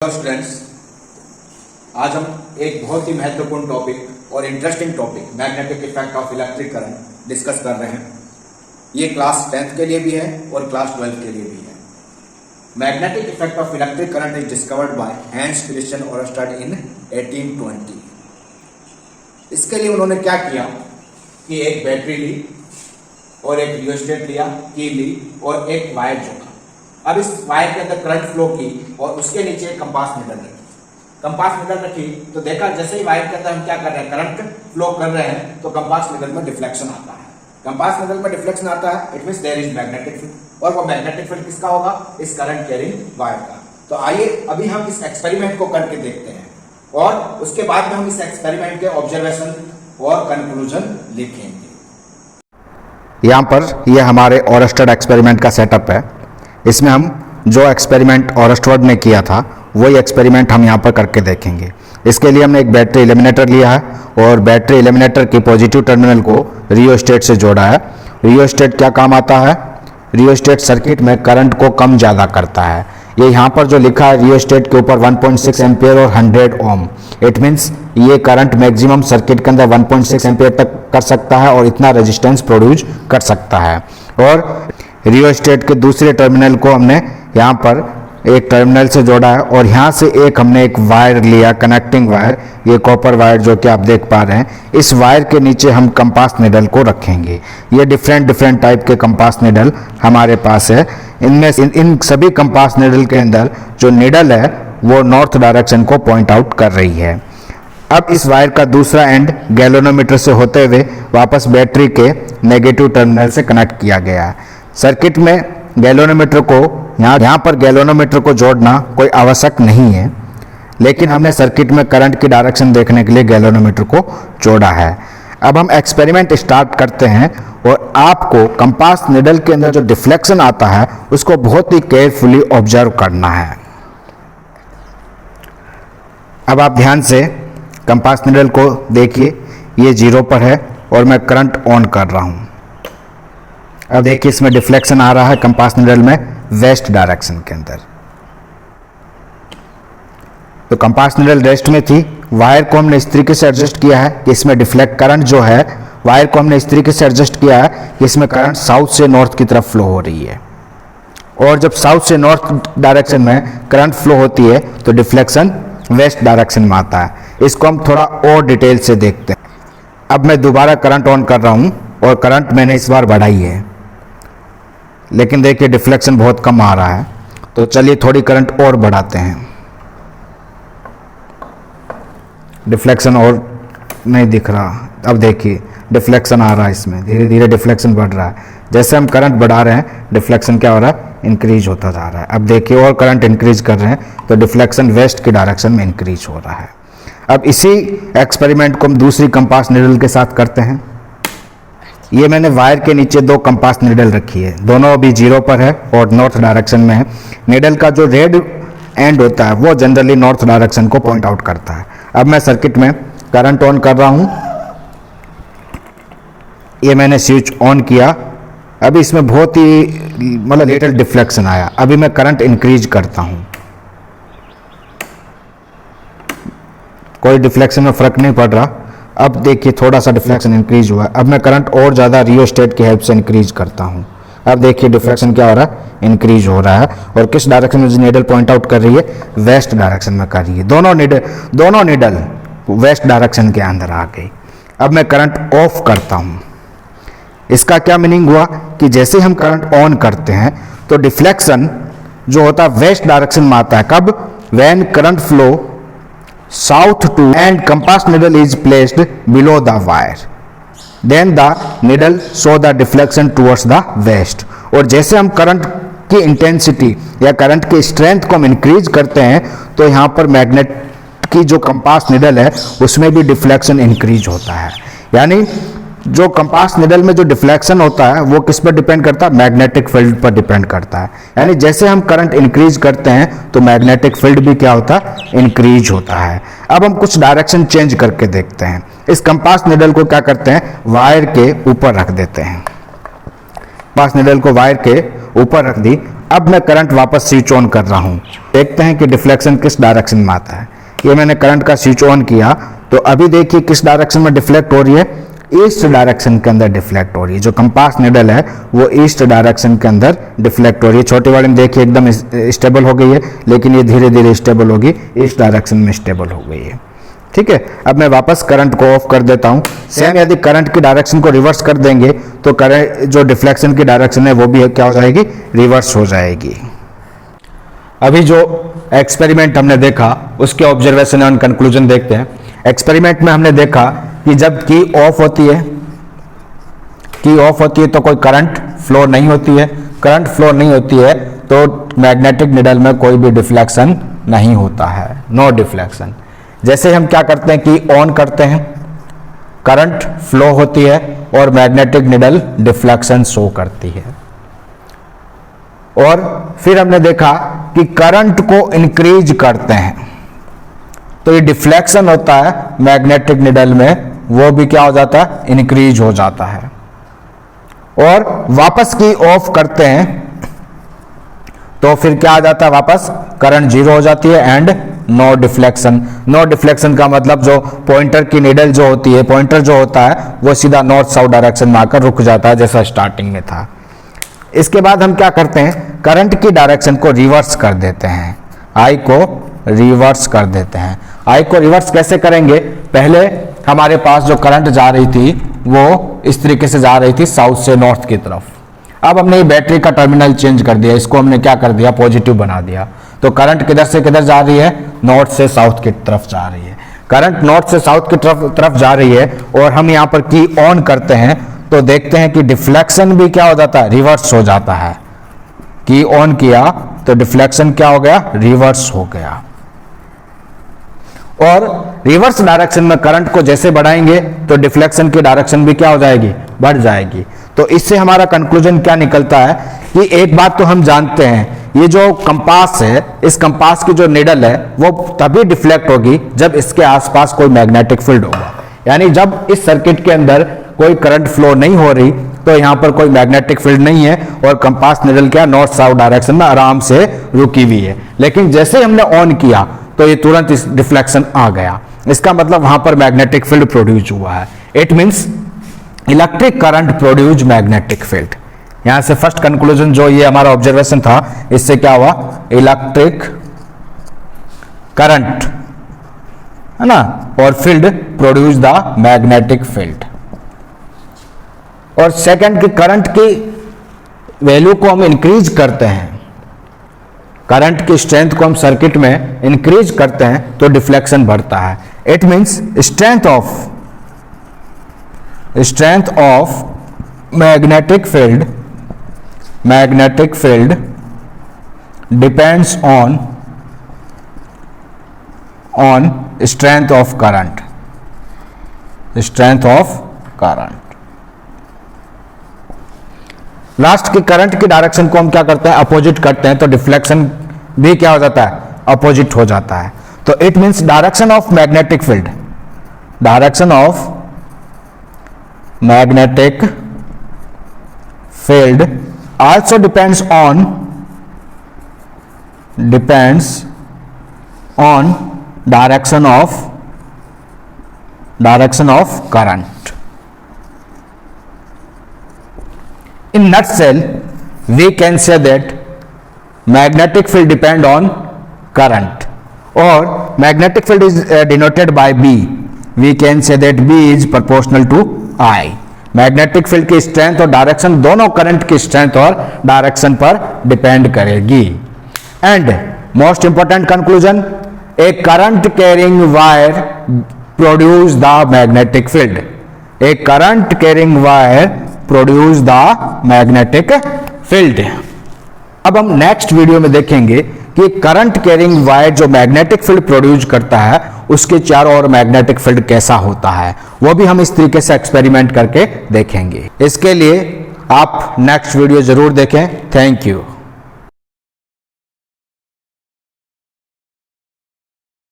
Students, आज हम एक बहुत ही महत्वपूर्ण टॉपिक और interesting topic magnetic effect of electric current discuss कर रहे हैं। ये क्लास 10th के लिए भी है और क्लास 12th के लिए भी है। Magnetic effect of electric current is discovered by Hans Christian Oersted in 1820। इसके लिए उन्होंने क्या किया कि एक बैटरी ली और एक रियोस्टेट लिया, की ली और एक वायर जोड़ा। अब इस वायर के अंदर करंट फ्लो की और उसके नीचे एक कंपास नीडल रखी। कंपास नीडल रखी तो देखा जैसे ही वायर के अंदर हम क्या कर रहे हैं, करंट फ्लो कर रहे हैं, तो कंपास नीडल में डिफ्लेक्शन आता है। कंपास नीडल में डिफ्लेक्शन आता है, it means there is magnetic field. और वो मैग्नेटिक फील्ड किसका होगा? इस करंट कैरिंग वायर का। तो आइए अभी हम इस एक्सपेरिमेंट को करके देखते हैं और उसके बाद में हम इस एक्सपेरिमेंट के ऑब्जर्वेशन और कंक्लूजन लिखेंगे। यहाँ पर ये हमारे ओरस्टेड एक्सपेरिमेंट का सेटअप है। इसमें हम जो एक्सपेरिमेंट ओरस्टेड ने किया था वही एक्सपेरिमेंट हम यहाँ पर करके देखेंगे। इसके लिए हमने एक बैटरी एलिमिनेटर लिया है और बैटरी एलिमिनेटर की पॉजिटिव टर्मिनल को रियोस्टेट से जोड़ा है। रियोस्टेट क्या काम आता है? रियोस्टेट सर्किट में करंट को कम ज़्यादा करता है। ये यहाँ पर जो लिखा है रियोस्टेट के ऊपर 1.6 एम्पियर और 100 ओम, इट मीन्स ये करंट मैक्सिमम सर्किट के अंदर 1.6 एम्पियर तक कर सकता है और इतना रेजिस्टेंस प्रोड्यूस कर सकता है। और रियोस्टेट के दूसरे टर्मिनल को हमने यहाँ पर एक टर्मिनल से जोड़ा है और यहाँ से हमने एक वायर लिया, कनेक्टिंग वायर, ये कॉपर वायर जो कि आप देख पा रहे हैं। इस वायर के नीचे हम कंपास निडल को रखेंगे। ये डिफरेंट टाइप के कंपास निडल हमारे पास है। इनमें इन सभी कंपास निडल के अंदर जो निडल है वो नॉर्थ डायरेक्शन को पॉइंट आउट कर रही है। अब इस वायर का दूसरा एंड गैल्वेनोमीटर से होते हुए वापस बैटरी के नेगेटिव टर्मिनल से कनेक्ट किया गया है। सर्किट में गैल्वेनोमीटर को यहाँ पर गैल्वेनोमीटर को जोड़ना कोई आवश्यक नहीं है, लेकिन हमने सर्किट में करंट की डायरेक्शन देखने के लिए गैल्वेनोमीटर को जोड़ा है। अब हम एक्सपेरिमेंट स्टार्ट करते हैं और आपको कंपास निडल के अंदर जो डिफ्लेक्शन आता है उसको बहुत ही केयरफुली ऑब्जर्व करना है। अब आप ध्यान से कंपास निडल को देखिए, ये 0 पर है और मैं करंट ऑन कर रहा हूं। अब देखिए इसमें डिफ्लेक्शन आ रहा है कंपास निडल में वेस्ट डायरेक्शन के अंदर। तो कंपास निडल रेस्ट में थी, वायर को हमने इस तरीके से एडजस्ट किया है कि इसमें डिफ्लेक्ट करंट जो है, वायर को हमने इस तरीके से एडजस्ट किया है कि इसमें करंट साउथ से नॉर्थ की तरफ फ्लो हो रही है। और जब साउथ से नॉर्थ डायरेक्शन में करंट फ्लो होती है तो डिफ्लेक्शन वेस्ट डायरेक्शन में आता है। इसको हम थोड़ा और डिटेल से देखते हैं। अब मैं दोबारा करंट ऑन कर रहा हूं और करंट मैंने इस बार बढ़ाई है, लेकिन देखिए डिफ्लेक्शन बहुत कम आ रहा है। तो चलिए थोड़ी करंट और बढ़ाते हैं। डिफ्लेक्शन और नहीं दिख रहा। अब देखिए डिफ्लेक्शन आ रहा है, इसमें धीरे धीरे डिफ्लेक्शन बढ़ रहा है। जैसे हम करंट बढ़ा रहे हैं डिफ्लेक्शन क्या हो रहा है? इंक्रीज होता जा रहा है। अब देखिए और करंट इंक्रीज कर रहे हैं तो डिफ्लेक्शन वेस्ट की डायरेक्शन में इंक्रीज हो रहा है। अब इसी एक्सपेरिमेंट को हम दूसरी कंपास निडल के साथ करते हैं। ये मैंने वायर के नीचे 2 कंपास निडल रखी है, दोनों अभी 0 पर है और नॉर्थ डायरेक्शन में है। निडल का जो रेड एंड होता है वो जनरली नॉर्थ डायरेक्शन को पॉइंट आउट करता है। अब मैं सर्किट में करंट ऑन कर रहा हूं। ये मैंने स्विच ऑन किया। अभी इसमें बहुत ही लिटिल डिफ्लेक्शन आया। अभी मैं करंट इंक्रीज करता हूं, कोई डिफ्लेक्शन में फर्क नहीं पड़ रहा। अब देखिए थोड़ा सा डिफ्लेक्शन इंक्रीज हुआ। अब मैं करंट और ज़्यादा रियोस्टेट की हेल्प से इंक्रीज करता हूँ। अब देखिए डिफ्लेक्शन क्या हो रहा है? इंक्रीज हो रहा है। और किस डायरेक्शन में निडल पॉइंट आउट कर रही है? वेस्ट डायरेक्शन में कर रही है। दोनों निडल वेस्ट डायरेक्शन के अंदर आ गई। अब मैं करंट ऑफ करता हूँ। इसका क्या मीनिंग हुआ कि जैसे हम करंट ऑन करते हैं तो डिफ्लेक्शन जो होता है वेस्ट डायरेक्शन में आता है। कब? When current flow south to and compass needle is placed below the wire, then the needle show the deflection towards the west। और जैसे हम करंट की इंटेंसिटी या करंट की स्ट्रेंथ को हम इंक्रीज करते हैं तो यहाँ पर मैग्नेट की जो कंपास निडल है उसमें भी डिफ्लेक्शन इंक्रीज होता है। यानी जो कंपास निडल में जो डिफ्लेक्शन होता है वो किस पर डिपेंड करता है? मैग्नेटिक फील्ड पर डिपेंड करता है। यानी जैसे हम करंट इंक्रीज करते हैं तो मैग्नेटिक फील्ड भी क्या होता है? इंक्रीज होता है। अब हम कुछ डायरेक्शन चेंज करके देखते हैं। इस कंपास निडल को क्या करते हैं? वायर के ऊपर रख देते हैं। कंपास निडल को वायर के ऊपर रख दी। अब मैं करंट वापस स्विच ऑन कर रहा हूँ, देखते हैं कि डिफ्लेक्शन किस डायरेक्शन में आता है। ये मैंने करंट का स्विच ऑन किया तो अभी देखिए किस डायरेक्शन में डिफ्लेक्ट हो रही है, ईस्ट डायरेक्शन के अंदर डिफ्लेक्ट हो रही है। जो कंपास निडल है वो ईस्ट डायरेक्शन के अंदर डिफ्लेक्ट हो रही है। छोटी वाली में देखिए एकदम स्टेबल हो गई है, लेकिन ये धीरे धीरे स्टेबल होगी, ईस्ट डायरेक्शन में स्टेबल हो गई है। ठीक है, अब मैं वापस करंट को ऑफ कर देता हूं। सेम यदि करंट की डायरेक्शन को रिवर्स कर देंगे तो करंट जो डिफ्लेक्शन की डायरेक्शन है वो भी क्या हो जाएगी, रिवर्स हो जाएगी। अभी जो एक्सपेरिमेंट हमने देखा उसके ऑब्जर्वेशन एंड कंक्लूजन देखते हैं। एक्सपेरिमेंट में हमने देखा कि जब की ऑफ होती है तो कोई करंट फ्लो नहीं होती है। करंट फ्लो नहीं होती है तो मैग्नेटिक निडल में कोई भी डिफ्लेक्शन नहीं होता है, नो डिफ्लेक्शन। जैसे हम क्या करते हैं कि ऑन करते हैं, करंट फ्लो होती है और मैग्नेटिक निडल डिफ्लेक्शन शो करती है। और फिर हमने देखा कि करंट को इंक्रीज करते हैं तो ये डिफ्लेक्शन होता है मैग्नेटिक निडल में, वो भी क्या हो जाता है, इंक्रीज हो जाता है। और वापस की ऑफ करते हैं तो फिर क्या आ जाता है, वापस करंट जीरो हो जाती है and no deflection. No deflection का मतलब जो पॉइंटर की निडल जो होती है, पॉइंटर जो होता है वो सीधा नॉर्थ साउथ डायरेक्शन में आकर रुक जाता है जैसा स्टार्टिंग में था। इसके बाद हम क्या करते हैं, करंट की डायरेक्शन को रिवर्स कर देते हैं, आई को रिवर्स कर देते हैं। आई को रिवर्स कैसे करेंगे, पहले हमारे पास जो करंट जा रही थी वो इस तरीके से जा रही थी साउथ से नॉर्थ की तरफ। अब हमने ये बैटरी का टर्मिनल चेंज कर दिया, इसको हमने क्या कर दिया, पॉजिटिव बना दिया। तो करंट किधर से किधर जा रही है, नॉर्थ से साउथ की तरफ जा रही है। करंट नॉर्थ से साउथ की तरफ जा रही है और हम यहाँ पर की ऑन करते हैं तो देखते हैं कि डिफ्लेक्शन भी क्या हो जाता है, रिवर्स हो जाता है। की ऑन किया तो डिफ्लेक्शन क्या हो गया, रिवर्स हो गया। और रिवर्स डायरेक्शन में करंट को जैसे बढ़ाएंगे तो डिफ्लेक्शन की डायरेक्शन भी क्या हो जाएगी, बढ़ जाएगी। तो इससे हमारा कंक्लूजन क्या निकलता है कि एक बात तो हम जानते हैं, ये जो कंपास है, इस कंपास की जो निडल है वो तभी डिफ्लेक्ट होगी जब इसके आसपास कोई मैग्नेटिक फील्ड होगा। यानी जब इस सर्किट के अंदर कोई करंट फ्लो नहीं हो रही तो यहाँ पर कोई मैग्नेटिक फील्ड नहीं है और कंपास निडल क्या नॉर्थ साउथ डायरेक्शन में आराम से रुकी हुई है। लेकिन जैसे हमने ऑन किया तो ये तुरंत इस डिफ्लेक्शन आ गया। इसका मतलब वहां पर मैग्नेटिक फील्ड प्रोड्यूस हुआ है। It means electric current produce magnetic field. यहां से फर्स्ट कंक्लूजन जो ये हमारा ऑब्जर्वेशन था, इससे क्या हुआ, इलेक्ट्रिक करंट है ना, और field produce the magnetic field. और सेकंड की करंट की वैल्यू को हम इंक्रीज करते हैं, करंट की स्ट्रेंथ को हम सर्किट में इंक्रीज करते हैं तो डिफ्लेक्शन बढ़ता है। It means strength of magnetic field depends on strength of current, last की करंट की डायरेक्शन को हम क्या करते हैं, अपोजिट करते हैं तो डिफ्लेक्शन भी क्या हो जाता है, अपोजिट हो जाता है। तो it means direction of magnetic field also depends on direction of current. In nutshell, we can say that magnetic field depend on current, or magnetic field is denoted by B. We can say that B is proportional to I. Magnetic field की strength और direction दोनों current की strength और direction पर depend करेगी। And most important conclusion, A current carrying wire produce the magnetic field. A current carrying wire produce the magnetic field. अब हम next video में देखेंगे कि करंट कैरिंग वायर जो मैग्नेटिक फील्ड प्रोड्यूस करता है उसके चारों ओर मैग्नेटिक फील्ड कैसा होता है, वो भी हम इस तरीके से एक्सपेरिमेंट करके देखेंगे। इसके लिए आप नेक्स्ट वीडियो जरूर देखें। Thank you.